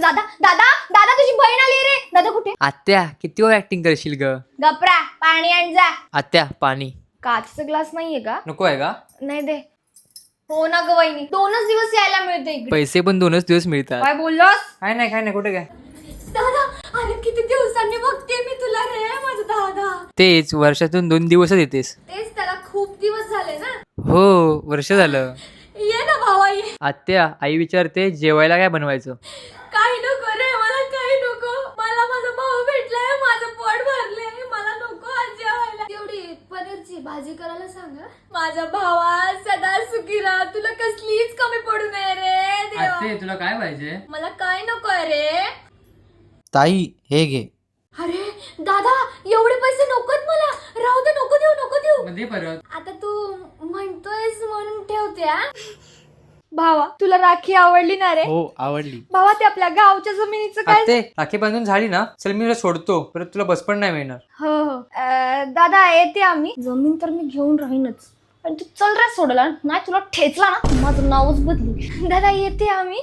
दादा दादा दादा तुझी बहीण आली रे. दादा कुठे? आत्या किती वेळ ऍक्टिंग करशील ग? गपरा पाणी आण जा. आत्या पाणी काचचा ग्लास नाहीये का? नको आहे का? नाही दे. हो ना ग वहिनी, 2च दिवस यायला मिळते इकडे. पैसे पण 2च दिवस मिळतात. काय बोललोस? काय नाही कुठे काय? दादा अरे किती दिवसांनी बघते मी तुला रे माझा दादा. तेच वर्षातून 2 दिवसच येतेस. तेच त्याला खूप दिवस झाले ना. हो वर्ष झालं. ये ना भावा ये. आत्या आई विचारते जेवायला काय बनवायचं? काही नको रे, मला काही नको. मला माझा भाऊ भेटलाय, माझं पोट भरलंय, मला नको आज जेवायला. तेवढी पनीरची भाजी करायला सांगा. माझा भावा सदा सुखी राहा, तुला कसलीच कमी पडू नये रे देवा. तुला काय पाहिजे? मला काय नकोय रे. ताई हे घे. अरे दादा एवढे पैसे नकोत मला. राहू दे, नको देऊ. मध्ये परत. आता तू म्हणतोयस म्हणून ठेवते हा. भावा तुला राखी आवडली ना रे? हो आवडली. भावा ते आपल्या गावच्या जमिनीचं काय? आत्ते राखी बांधून झाली ना, चल मी तुला सोडतो, परत तुला बस पण नाही मिळणार. हो दादा येते आम्ही. जमीन तर मी घेऊन राहीनच, पण तू चल रे सोडला नाही तुला ठेचला ना माझं नावच बदली. दादा येते आम्ही.